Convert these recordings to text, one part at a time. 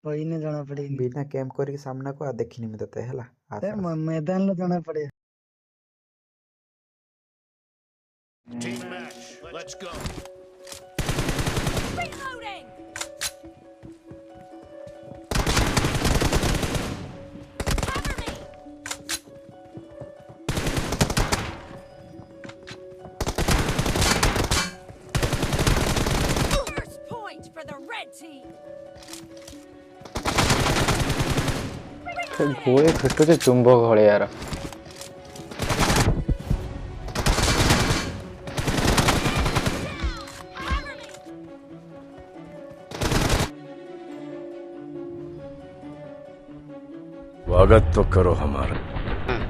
କହିନେ ଜଣା ପଡେନି। ବିନା କ୍ୟାମ୍ପ କରିକି ସାମ୍ନାକୁ ଆଉ ଦେଖିନି ମୁଁ ତତେ ହେଲା। ଆସ ଆସ। ମୈଦାନରେ ଜଣା ପଡେ। Team match, let's go. Reloading! Cover me! First point for the red team! ଗୋଳି ଫିଟୁଛି ଚୁମ୍ବକ ଭଳିଆର। स्वागत तो करो हमारा।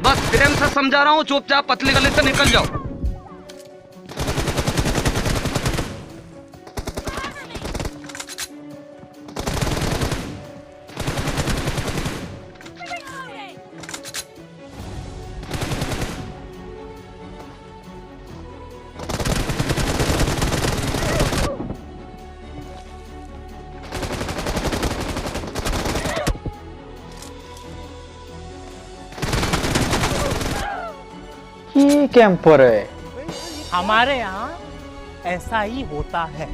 बस प्रेम से समझा रहा हूँ, चुपचाप पतली गली से निकल जाओ। की कैंपर है। हमारे यहाँ ऐसा ही होता है।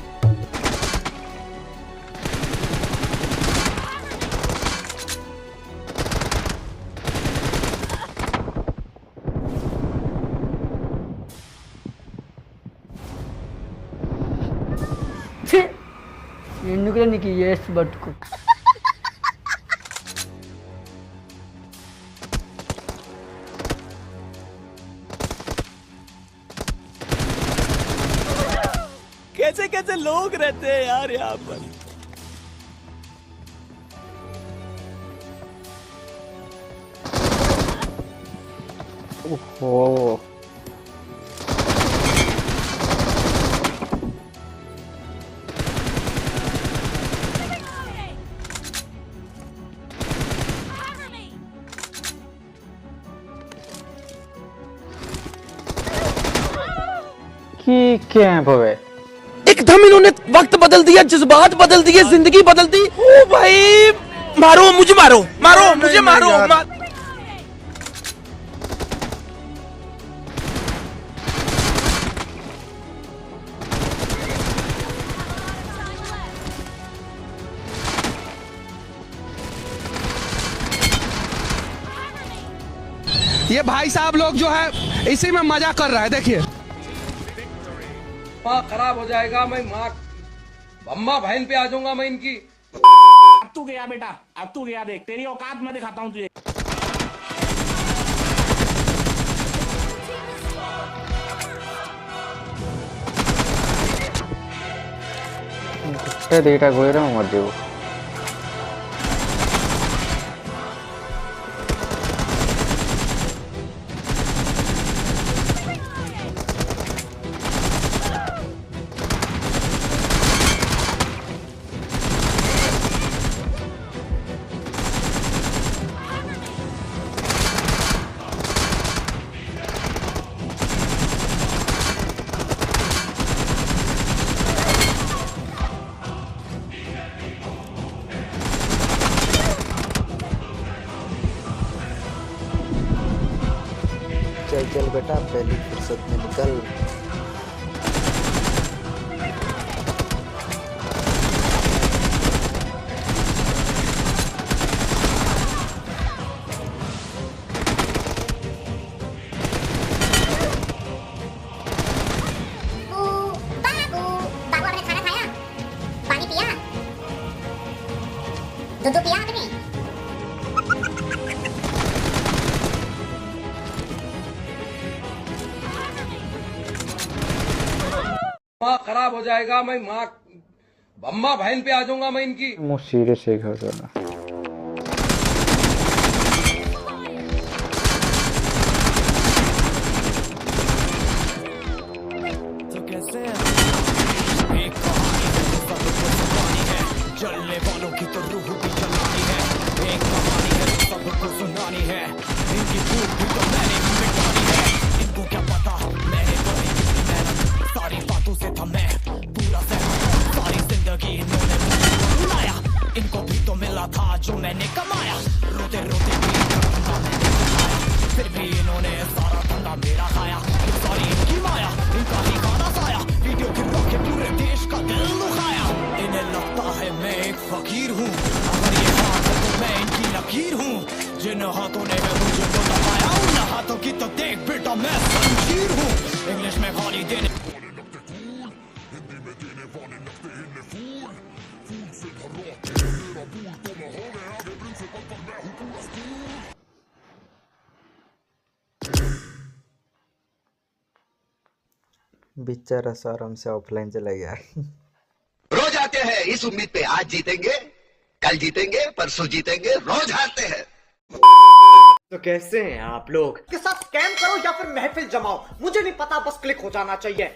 ఎందుకులే నీకు ఏస్ బతుకు. कैसे कैसे लोग रहते हैं यार यहाँ पर। ओहो की कैंप है। एकदम इन्होंने वक्त बदल दिया, जज्बात बदल दिए, जिंदगी बदल दी। ओ भाई, मारो मुझे, मारो मारो मुझे, मारो। ये भाई साहब लोग जो है इसी में मजा कर रहा है, देखिए। माँ खराब हो जाएगा, मैं माँ अम्मा बहन पे आ जाऊंगा मैं इनकी। अब तू गया बेटा, अब तू गया, देख तेरी औकात मैं दिखाता हूँ तुझे। दीटा गोईर मरजीबू। चल चल बेटा, पहली फुर्सत में निकल। बाबू आपने खाना खाया? पानी पिया? दूध पिया आपने? माँ खराब हो जाएगा, मैं माँ अम्मा बहन पे आ जाऊंगा मैं इनकी। मु सीरियस है घर जाना। जलने वालों की तो रूह भी जलानी है, एक कहानी है जो सबको सुनानी है, इनकी भूख भी तो मैंने मिटानी है। इनको क्या पता मैंने तो इतनी मेहनत, सारी बातों से था मैं पूरा सहमत, सारी जिंदगी इन्होंने बुलाया, इनको भी तो मिला मेरा था जो मैंने कमाया, रोते रोते भी धंधा मैंने कमाया, फिर भी इन्होंने सारा धंधा मेरा खाया, सारी इनकी माया, इनका ही गाना साया, वीडियो गिरा के पूरे देश का दिल दुखाया। इन्हें लगता है मैं एक फकीर हूँ, अगर ये हाथ है तो मैं इनकी लकीर हूँ, जिन हाथों ने है मुझे तो दबाया, उन हाथों की तो देख बेटा मैं जंजीर हूँ। इंग्लिश में गाली देने बेचारा आराम से ऑफलाइन चला गया। रोज आते हैं इस उम्मीद पे आज जीतेंगे, कल जीतेंगे, परसों जीतेंगे, रोज हारते हैं। तो कैसे हैं आप लोग? के साथ स्कैम करो या फिर महफिल जमाओ, मुझे नहीं पता, बस क्लिक हो जाना चाहिए।